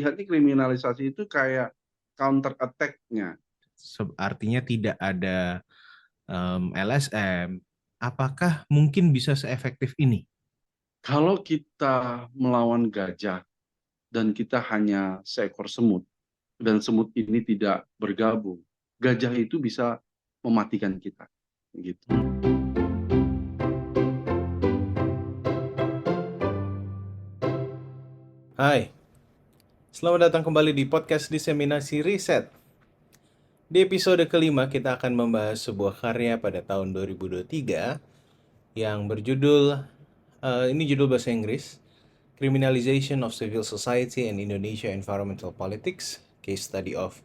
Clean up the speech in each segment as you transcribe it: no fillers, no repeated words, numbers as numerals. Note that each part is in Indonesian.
lihat nih kriminalisasi itu kayak counter attack-nya. Artinya tidak ada LSM. Apakah mungkin bisa seefektif ini? Kalau kita melawan gajah dan kita hanya seekor semut, dan semut ini tidak bergabung, gajah itu bisa mematikan kita. Gitu. Hai, selamat datang kembali di podcast Diseminasi Riset. Di episode kelima kita akan membahas sebuah karya pada tahun 2023 yang berjudul, ini judul bahasa Inggris, Criminalization of Civil Society and Indonesia Environmental Politics, Case Study of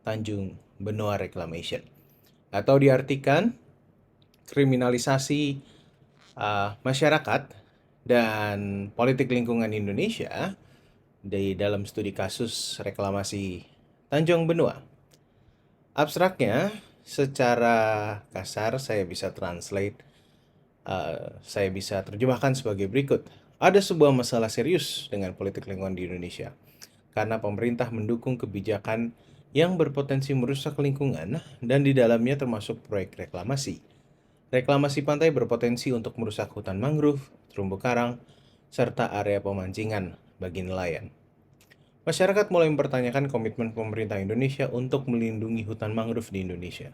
Tanjung Benoa Reclamation. Atau diartikan, kriminalisasi masyarakat dan politik lingkungan Indonesia di dalam studi kasus reklamasi Tanjung Benoa. Abstraknya, secara kasar saya bisa saya bisa terjemahkan sebagai berikut. Ada sebuah masalah serius dengan politik lingkungan di Indonesia, karena pemerintah mendukung kebijakan yang berpotensi merusak lingkungan dan di dalamnya termasuk proyek reklamasi. Reklamasi pantai berpotensi untuk merusak hutan mangrove, terumbu karang, serta area pemancingan bagi nelayan. Masyarakat mulai mempertanyakan komitmen pemerintah Indonesia untuk melindungi hutan mangrove di Indonesia.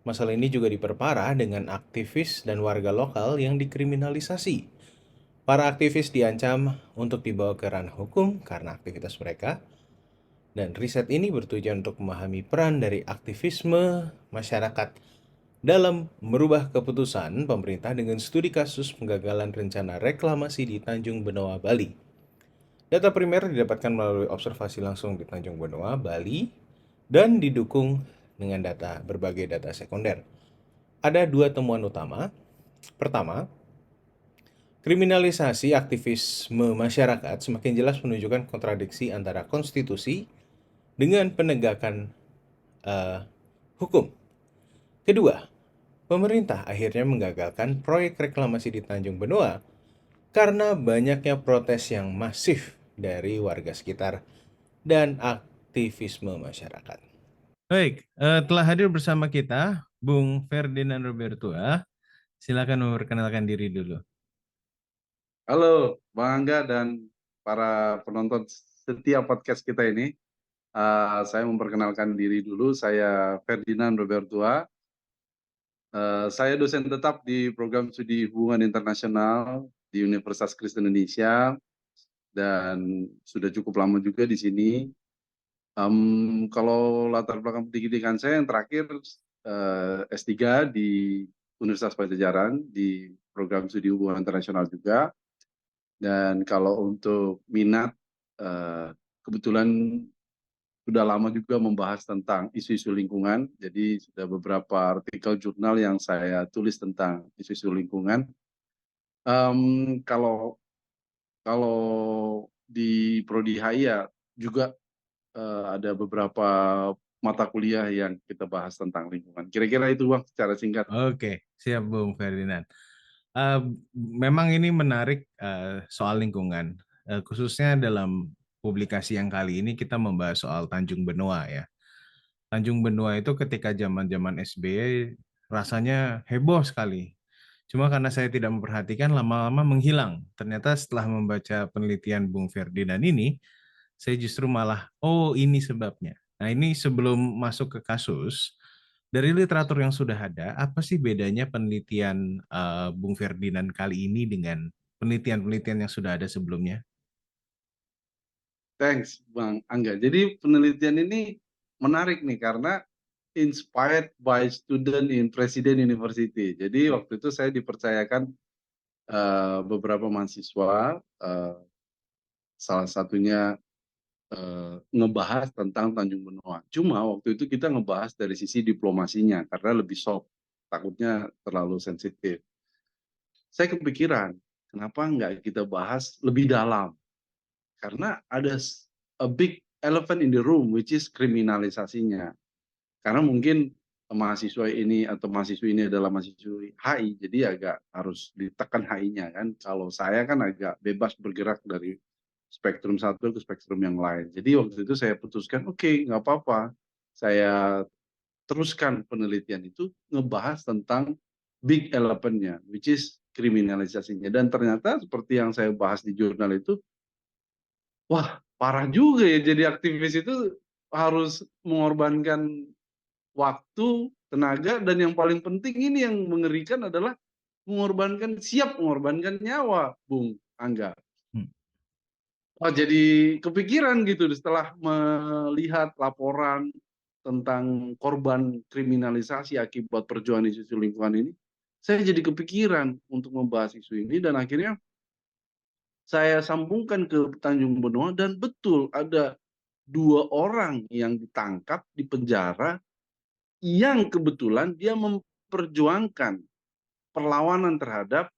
Masalah ini juga diperparah dengan aktivis dan warga lokal yang dikriminalisasi. Para aktivis diancam untuk dibawa ke ranah hukum karena aktivitas mereka, dan riset ini bertujuan untuk memahami peran dari aktivisme masyarakat dalam merubah keputusan pemerintah dengan studi kasus penggagalan rencana reklamasi di Tanjung Benoa, Bali. Data primer didapatkan melalui observasi langsung di Tanjung Benoa, Bali, dan didukung dengan berbagai data sekunder. Ada dua temuan utama. Pertama, kriminalisasi aktivisme masyarakat semakin jelas menunjukkan kontradiksi antara konstitusi dengan penegakan hukum. Kedua, pemerintah akhirnya menggagalkan proyek reklamasi di Tanjung Benoa karena banyaknya protes yang masif dari warga sekitar dan aktivisme masyarakat. Baik, telah hadir bersama kita Bung Ferdinand Robertua. Silakan memperkenalkan diri dulu. Halo, Bang Angga dan para penonton setiap podcast kita ini. Saya memperkenalkan diri dulu, saya Ferdinand Robertua. Saya dosen tetap di program studi hubungan internasional di Universitas Kristen Indonesia dan sudah cukup lama juga di sini. Kalau latar belakang pendidikan saya yang terakhir S3 di Universitas Pajajaran di program studi hubungan internasional juga. Dan kalau untuk minat, kebetulan sudah lama juga membahas tentang isu-isu lingkungan. Jadi sudah beberapa artikel jurnal yang saya tulis tentang isu-isu lingkungan. Kalau kalau di Prodi HI ya juga ada beberapa mata kuliah yang kita bahas tentang lingkungan. Kira-kira itu Bang secara singkat. Oke, siap Bung Ferdinand. Uh, Memang ini menarik soal lingkungan, khususnya dalam publikasi yang kali ini kita membahas soal Tanjung Benoa ya. Tanjung Benoa itu ketika zaman-zaman SBY rasanya heboh sekali. Cuma karena saya tidak memperhatikan lama-lama menghilang. Ternyata setelah membaca penelitian Bung Ferdinand ini, saya justru malah, oh ini sebabnya. Nah ini sebelum masuk ke kasus, dari literatur yang sudah ada, apa sih bedanya penelitian Bung Ferdinand kali ini dengan penelitian-penelitian yang sudah ada sebelumnya? Thanks Bang Angga. Jadi penelitian ini menarik nih karena inspired by student in Presiden University. Jadi waktu itu saya dipercayakan beberapa mahasiswa, salah satunya ngebahas tentang Tanjung Benoa. Cuma waktu itu kita ngebahas dari sisi diplomasinya karena lebih soft, takutnya terlalu sensitif. Saya kepikiran, kenapa nggak kita bahas lebih dalam? Karena ada a big elephant in the room, which is kriminalisasinya. Karena mungkin mahasiswa ini atau mahasiswi ini adalah mahasiswi HI, jadi agak harus ditekan HI-nya kan. Kalau saya kan agak bebas bergerak dari spektrum satu ke spektrum yang lain. Jadi waktu itu saya putuskan, oke, nggak apa-apa. Saya teruskan penelitian itu ngebahas tentang big elephant-nya, which is kriminalisasinya. Dan ternyata seperti yang saya bahas di jurnal itu, wah parah juga ya jadi aktivis itu harus mengorbankan waktu, tenaga, dan yang paling penting ini yang mengerikan adalah siap mengorbankan nyawa, Bung Angga. Hmm. Oh, jadi kepikiran gitu setelah melihat laporan tentang korban kriminalisasi akibat perjuangan isu lingkungan ini, saya jadi kepikiran untuk membahas isu ini dan akhirnya saya sambungkan ke Tanjung Benoa dan betul ada 2 orang yang ditangkap di penjara yang kebetulan dia memperjuangkan perlawanan terhadap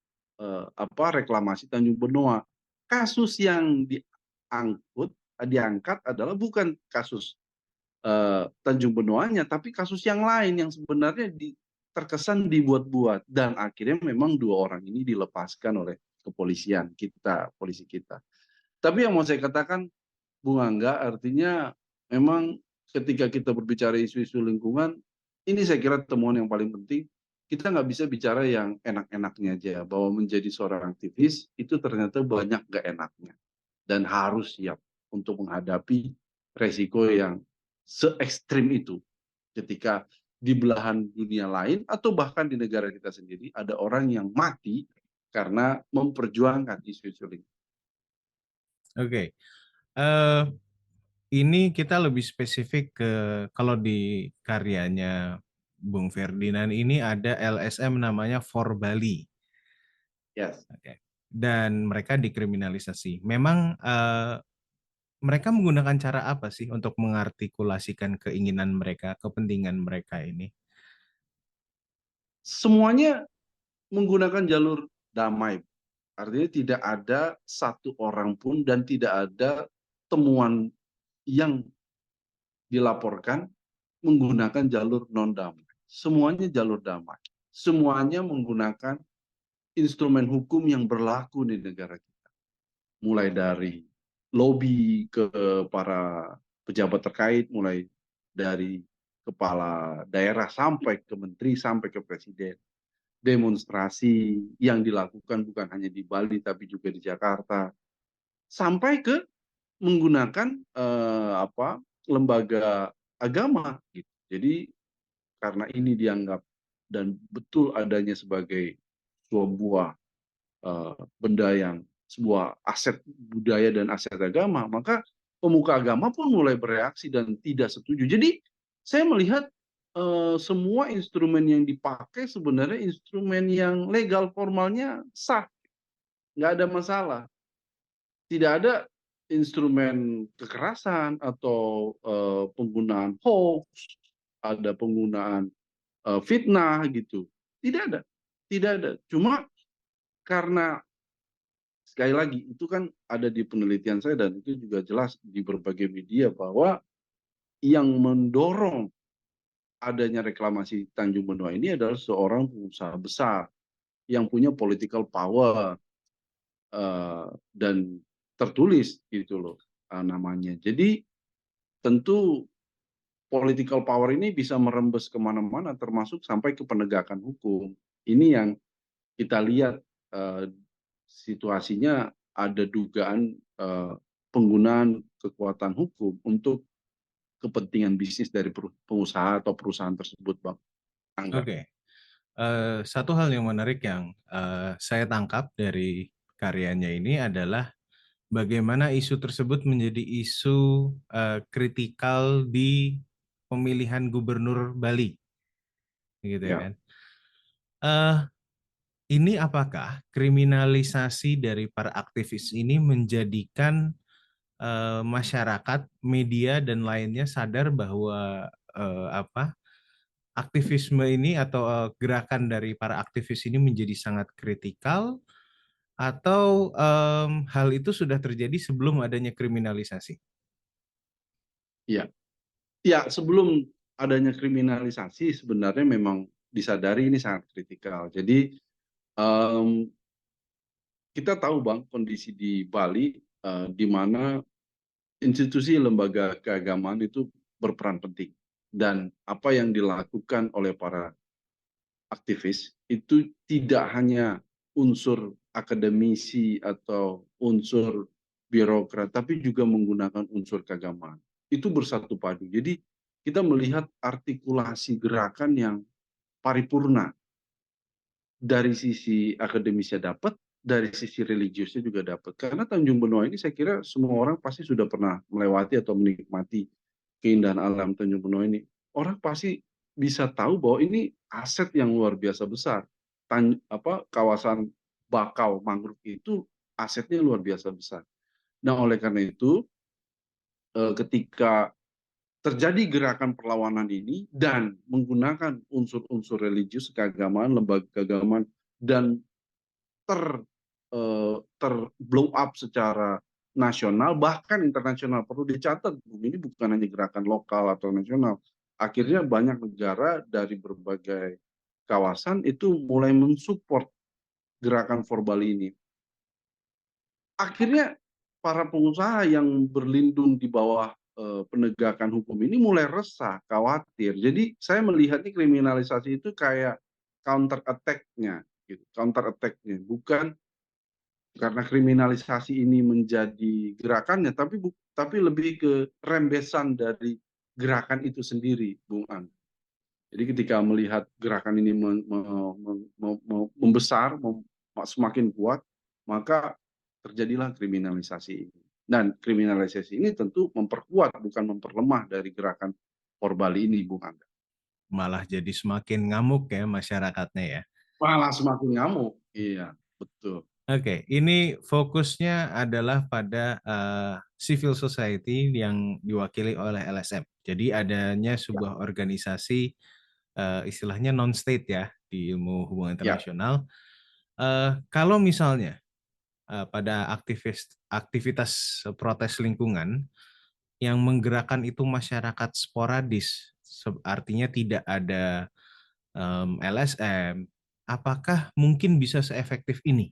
reklamasi Tanjung Benoa. Kasus yang diangkat adalah bukan kasus Tanjung Benoanya, tapi kasus yang lain yang sebenarnya terkesan dibuat-buat dan akhirnya memang 2 orang ini dilepaskan oleh kepolisian kita, polisi kita. Tapi yang mau saya katakan, Bung Angga, artinya memang ketika kita berbicara isu-isu lingkungan, ini saya kira temuan yang paling penting. Kita nggak bisa bicara yang enak-enaknya aja, bahwa menjadi seorang aktivis itu ternyata banyak nggak enaknya. Dan harus siap untuk menghadapi resiko yang se-ekstrim itu. Ketika di belahan dunia lain atau bahkan di negara kita sendiri ada orang yang mati karena memperjuangkan isu-isu lingkungan. Oke. Eh, ini kita lebih spesifik ke kalau di karyanya Bung Ferdinand ini ada LSM namanya For Bali. Yes. Oke. Dan mereka dikriminalisasi. Memang mereka menggunakan cara apa sih untuk mengartikulasikan keinginan mereka, kepentingan mereka ini? Semuanya menggunakan jalur damai. Artinya tidak ada satu orang pun dan tidak ada temuan yang dilaporkan menggunakan jalur non damai. Semuanya jalur damai. Semuanya menggunakan instrumen hukum yang berlaku di negara kita. Mulai dari lobby ke para pejabat terkait, mulai dari kepala daerah sampai ke menteri, sampai ke presiden. Demonstrasi yang dilakukan bukan hanya di Bali tapi juga di Jakarta, sampai ke menggunakan lembaga agama gitu. Jadi karena ini dianggap dan betul adanya sebagai sebuah benda yang sebuah aset budaya dan aset agama, maka pemuka agama pun mulai bereaksi dan tidak setuju. Jadi saya melihat semua instrumen yang dipakai sebenarnya instrumen yang legal, formalnya sah, nggak ada masalah. Tidak ada instrumen kekerasan atau penggunaan hoax, ada penggunaan fitnah gitu. Tidak ada, tidak ada. Cuma karena sekali lagi itu kan ada di penelitian saya dan itu juga jelas di berbagai media bahwa yang mendorong adanya reklamasi Tanjung Benoa ini adalah seorang pengusaha besar yang punya political power dan tertulis gitu loh namanya. Jadi tentu political power ini bisa merembes kemana-mana termasuk sampai ke penegakan hukum. Ini yang kita lihat situasinya ada dugaan penggunaan kekuatan hukum untuk kepentingan bisnis dari pengusaha atau perusahaan tersebut, Bang Angga. Oke. Satu hal yang menarik yang saya tangkap dari karyanya ini adalah bagaimana isu tersebut menjadi isu kritikal di pemilihan gubernur Bali, gitu ya Ya, kan? Eh, ini apakah kriminalisasi dari para aktivis ini menjadikan masyarakat, media dan lainnya sadar bahwa aktivisme ini atau gerakan dari para aktivis ini menjadi sangat kritikal atau hal itu sudah terjadi sebelum adanya kriminalisasi? ya, ya. Sebelum adanya kriminalisasi, sebenarnya memang disadari ini sangat kritikal. Jadi kita tahu, Bang, kondisi di Bali. di mana institusi lembaga keagamaan itu berperan penting. Dan apa yang dilakukan oleh para aktivis itu tidak hanya unsur akademisi atau unsur birokrat, tapi juga menggunakan unsur keagamaan. Itu bersatu padu. Jadi kita melihat artikulasi gerakan yang paripurna. Dari sisi akademisnya dapat, dari sisi religiusnya juga dapat. Karena Tanjung Benoa ini saya kira semua orang pasti sudah pernah melewati atau menikmati keindahan alam Tanjung Benoa ini. Orang pasti bisa tahu bahwa ini aset yang luar biasa besar. Kawasan bakau mangrove itu asetnya luar biasa besar. Nah, oleh karena itu ketika terjadi gerakan perlawanan ini dan menggunakan unsur-unsur religius keagamaan, lembaga keagamaan, dan ter blow up secara nasional bahkan internasional. Perlu dicatat, ini bukan hanya gerakan lokal atau nasional. Akhirnya banyak negara dari berbagai kawasan itu mulai mensupport gerakan For Bali ini. Akhirnya para pengusaha yang berlindung di bawah penegakan hukum ini mulai resah, khawatir. Jadi saya melihatnya kriminalisasi itu kayak counter attack-nya, gitu. Counter attack-nya, bukan karena kriminalisasi ini menjadi gerakannya, tapi lebih ke rembesan dari gerakan itu sendiri, Bung An. Jadi ketika melihat gerakan ini membesar, semakin kuat, maka terjadilah kriminalisasi ini. Dan kriminalisasi ini tentu memperkuat, bukan memperlemah dari gerakan For Bali ini, Bung Angga. Malah jadi semakin ngamuk ya masyarakatnya ya. Malah semakin ngamuk. Iya, betul. Oke, ini fokusnya adalah pada civil society yang diwakili oleh LSM. Jadi adanya sebuah organisasi istilahnya non-state ya di ilmu hubungan Ya. internasional. Kalau misalnya pada aktivitas protes lingkungan yang menggerakkan itu masyarakat sporadis, artinya tidak ada LSM, apakah mungkin bisa seefektif ini?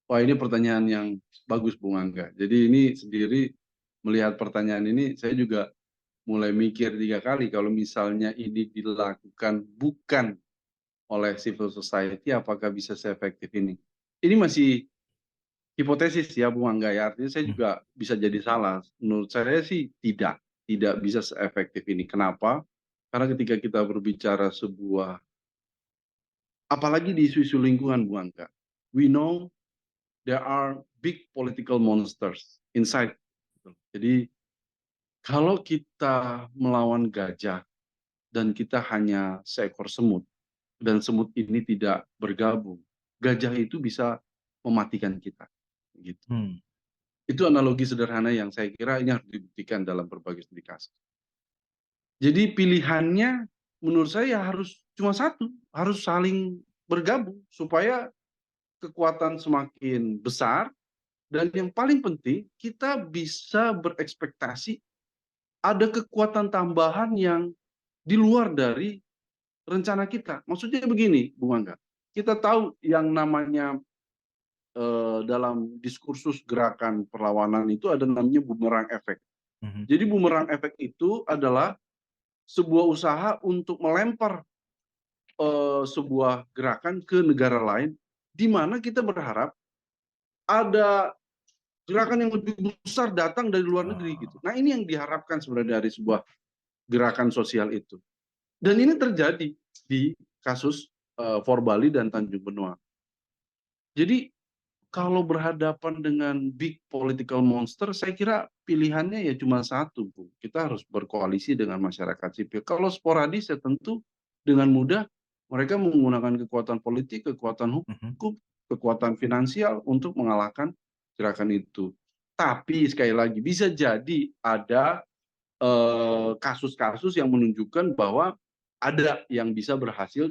Wah, ini pertanyaan yang bagus, Bung Angga. Jadi ini sendiri melihat pertanyaan ini, saya juga mulai mikir 3 kali kalau misalnya ini dilakukan bukan oleh civil society, apakah bisa seefektif ini? Ini masih hipotesis ya, Bung Angga ya. Artinya saya juga bisa jadi salah. Menurut saya sih tidak bisa seefektif ini. Kenapa? Karena ketika kita berbicara sebuah, apalagi di isu-isu lingkungan, Bung Angga, we know there are big political monsters inside. Jadi kalau kita melawan gajah dan kita hanya seekor semut dan semut ini tidak bergabung, gajah itu bisa mematikan kita. Gitu. Itu analogi sederhana yang saya kira ini harus dibuktikan dalam berbagai studi kasus. Jadi pilihannya menurut saya harus cuma satu, harus saling bergabung supaya kekuatan semakin besar. Dan yang paling penting, kita bisa berekspektasi ada kekuatan tambahan yang di luar dari rencana kita. Maksudnya begini, Bung Angga. Kita tahu yang namanya dalam diskursus gerakan perlawanan itu ada namanya bumerang efek. Jadi bumerang efek itu adalah sebuah usaha untuk melempar sebuah gerakan ke negara lain, di mana kita berharap ada gerakan yang lebih besar datang dari luar negeri gitu. Nah, ini yang diharapkan sebenarnya dari sebuah gerakan sosial itu. Dan ini terjadi di kasus For Bali dan Tanjung Benoa. Jadi kalau berhadapan dengan big political monster, saya kira pilihannya ya cuma satu, Bu. Kita harus berkoalisi dengan masyarakat sipil. Kalau sporadis ya tentu dengan mudah mereka menggunakan kekuatan politik, kekuatan hukum, kekuatan finansial untuk mengalahkan gerakan itu. Tapi sekali lagi bisa jadi ada kasus-kasus yang menunjukkan bahwa ada yang bisa berhasil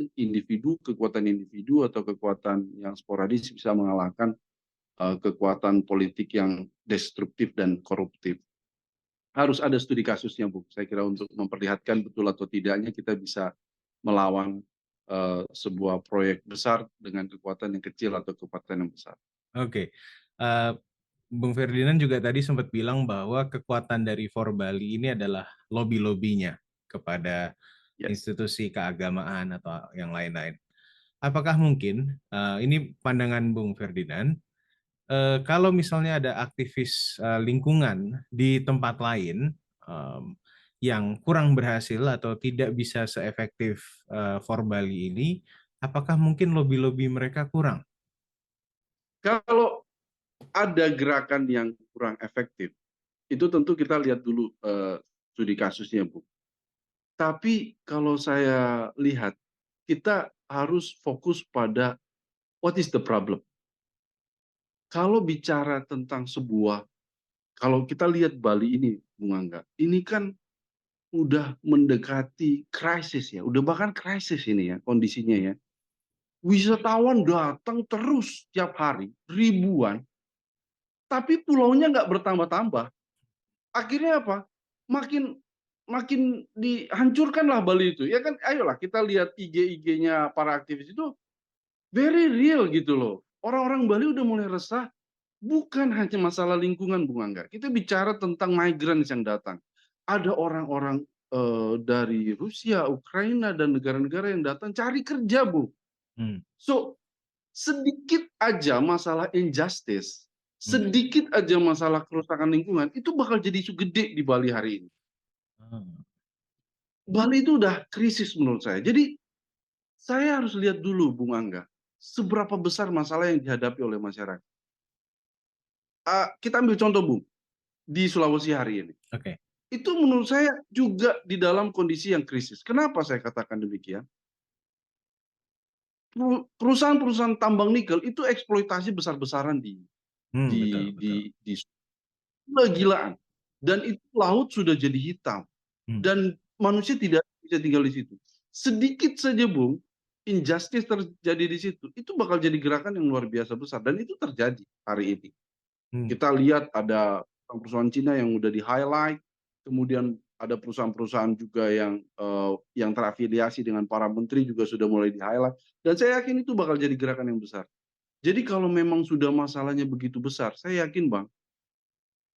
kekuatan individu atau kekuatan yang sporadis bisa mengalahkan kekuatan politik yang destruktif dan koruptif. Harus ada studi kasusnya, Bu. Saya kira untuk memperlihatkan betul atau tidaknya kita bisa melawan sebuah proyek besar dengan kekuatan yang kecil atau kekuatan yang besar. Oke, Eh, Bung Ferdinand juga tadi sempat bilang bahwa kekuatan dari For Bali ini adalah lobby-lobbynya kepada Ya. institusi keagamaan atau yang lain-lain. Apakah mungkin, ini pandangan Bung Ferdinand, kalau misalnya ada aktivis lingkungan di tempat lain em, yang kurang berhasil atau tidak bisa seefektif For Bali ini, apakah mungkin lobby-lobby mereka kurang? Kalau ada gerakan yang kurang efektif, itu tentu kita lihat dulu studi kasusnya, Bu. Tapi kalau saya lihat, kita harus fokus pada what is the problem. Kalau bicara tentang kalau kita lihat Bali ini, Bung Angga, ini kan udah mendekati krisis ya, udah bahkan krisis ini ya kondisinya ya. Wisatawan datang terus tiap hari, ribuan, tapi pulaunya nggak bertambah-tambah. Akhirnya apa? Makin makin dihancurkanlah Bali itu. Ya kan, ayolah kita lihat IG-nya para aktivis itu very real gitu loh. Orang-orang Bali udah mulai resah, bukan hanya masalah lingkungan, Bung Angga. Kita bicara tentang migrants yang datang. Ada orang-orang dari Rusia, Ukraina, dan negara-negara yang datang cari kerja, Bu. Hmm, So, sedikit aja masalah injustice, hmm. sedikit aja masalah kerusakan lingkungan, itu bakal jadi isu gede di Bali hari ini. Ah, Bali itu udah krisis menurut saya. Jadi, saya harus lihat dulu, Bung Angga, seberapa besar masalah yang dihadapi oleh masyarakat. Kita ambil contoh, Bung, di Sulawesi hari ini. Oke. Itu menurut saya juga di dalam kondisi yang krisis. Kenapa saya katakan demikian? Perusahaan-perusahaan tambang nikel itu eksploitasi besar-besaran Betul, di di betul. di gila-gilaan. Dan itu laut sudah jadi hitam. Hmm, Dan manusia tidak bisa tinggal di situ. Sedikit saja, Bung, injustice terjadi di situ, itu bakal jadi gerakan yang luar biasa besar. Dan itu terjadi hari ini. hmm, Kita lihat ada perusahaan Cina yang udah di-highlight, kemudian ada perusahaan-perusahaan juga yang terafiliasi dengan para menteri juga sudah mulai di-highlight. Dan saya yakin itu bakal jadi gerakan yang besar. Jadi kalau memang sudah masalahnya begitu besar, saya yakin, Bang,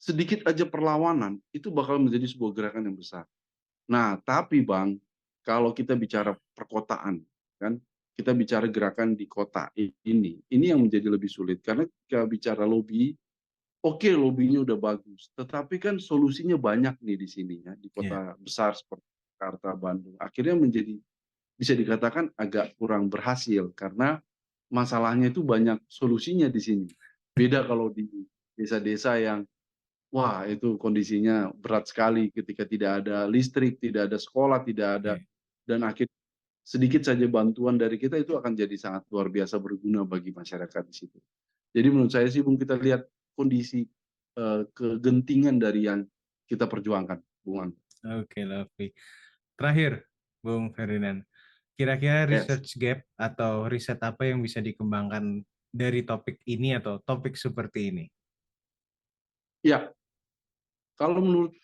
sedikit aja perlawanan itu bakal menjadi sebuah gerakan yang besar. Nah, tapi Bang, kalau kita bicara perkotaan, kan, kita bicara gerakan di kota ini yang menjadi lebih sulit karena ketika bicara lobby, oke, lobbynya udah bagus, tetapi kan solusinya banyak nih di sini ya, di iya. kota besar seperti Jakarta, Bandung. Akhirnya menjadi bisa dikatakan agak kurang berhasil karena masalahnya itu banyak solusinya di sini. Beda kalau di desa-desa yang wah, itu kondisinya berat sekali ketika tidak ada listrik, tidak ada sekolah, tidak ada, Oke. dan akhirnya sedikit saja bantuan dari kita itu akan jadi sangat luar biasa berguna bagi masyarakat di situ. Jadi menurut saya sih, Bung, kita lihat kondisi kegentingan dari yang kita perjuangkan, Bung An. Oke, lovely. Terakhir, Bung Ferdinand, kira-kira Yes. research gap atau riset apa yang bisa dikembangkan dari topik ini atau topik seperti ini? Ya, kalau menurut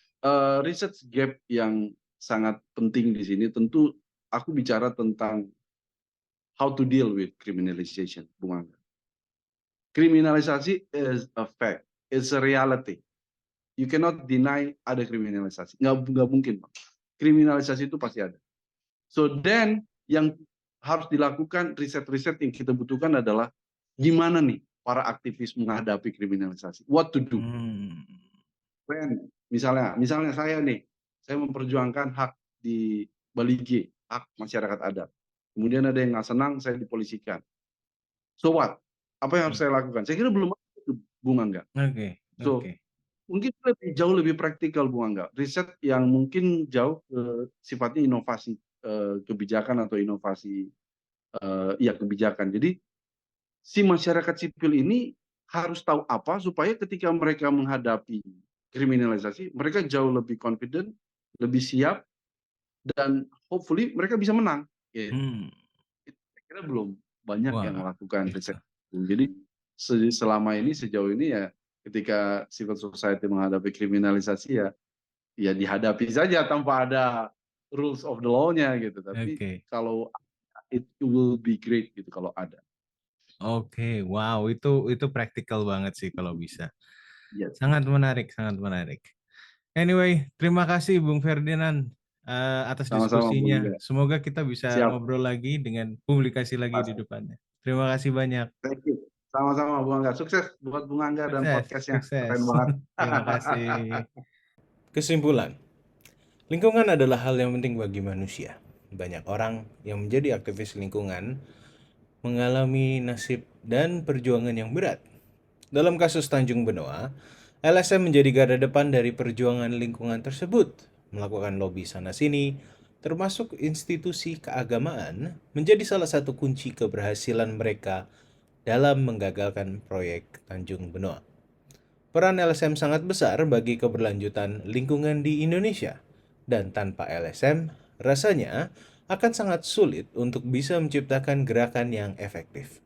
research gap yang sangat penting di sini, tentu aku bicara tentang how to deal with criminalization, Bung Angga. Kriminalisasi is a fact, it's a reality. You cannot deny ada kriminalisasi. Nggak mungkin, Pak. Kriminalisasi itu pasti ada. So then yang harus dilakukan riset-riset yang kita butuhkan adalah gimana nih para aktivis menghadapi kriminalisasi. What to do? Hmm, When, misalnya saya nih, saya memperjuangkan hak di Bali G, hak masyarakat adat. Kemudian ada yang nggak senang, saya dipolisikan. So what? Apa yang harus hmm. saya lakukan? Saya kira belum ada itu, Bung Angga. Oke, So, oke. mungkin jauh lebih praktikal, Bu Angga. Riset yang mungkin jauh sifatnya inovasi kebijakan atau inovasi ya kebijakan. Jadi si masyarakat sipil ini harus tahu apa supaya ketika mereka menghadapi kriminalisasi, mereka jauh lebih confident, lebih siap, dan hopefully mereka bisa menang. Ya, Hmm, saya kira belum banyak yang wah, melakukan gitu. riset. Jadi selama ini sejauh ini ya ketika civil society menghadapi kriminalisasi ya dihadapi saja tanpa ada rules of the law-nya gitu. Tapi Oke. kalau it will be great gitu kalau ada. Oke, wow, itu praktikal banget sih kalau bisa. Yes. Sangat menarik, sangat menarik. Anyway, terima kasih Bung Ferdinand atas Sama-sama Bung diskusinya. Angga. Semoga kita bisa Siap, ngobrol lagi dengan publikasi lagi di pasti. depannya. Terima kasih banyak. Thank you. Sama-sama Bung Angga. Sukses buat Bung Angga dan Sukses, podcastnya. sukses. Keren banget. Terima kasih. Kesimpulan, lingkungan adalah hal yang penting bagi manusia. Banyak orang yang menjadi aktivis lingkungan mengalami nasib dan perjuangan yang berat. Dalam kasus Tanjung Benoa, LSM menjadi garda depan dari perjuangan lingkungan tersebut, melakukan lobi sana-sini, termasuk institusi keagamaan, menjadi salah satu kunci keberhasilan mereka dalam menggagalkan proyek Tanjung Benoa. Peran LSM sangat besar bagi keberlanjutan lingkungan di Indonesia, dan tanpa LSM, rasanya akan sangat sulit untuk bisa menciptakan gerakan yang efektif.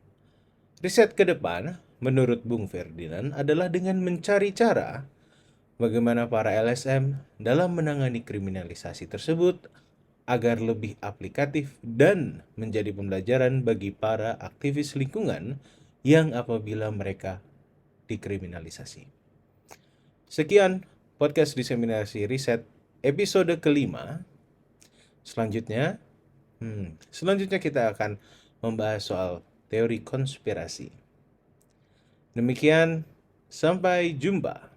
Riset ke depan, menurut Bung Ferdinand, adalah dengan mencari cara bagaimana para LSM dalam menangani kriminalisasi tersebut agar lebih aplikatif dan menjadi pembelajaran bagi para aktivis lingkungan yang apabila mereka dikriminalisasi. Sekian podcast diseminasi riset episode kelima. Selanjutnya kita akan membahas soal teori konspirasi. Demikian, sampai jumpa.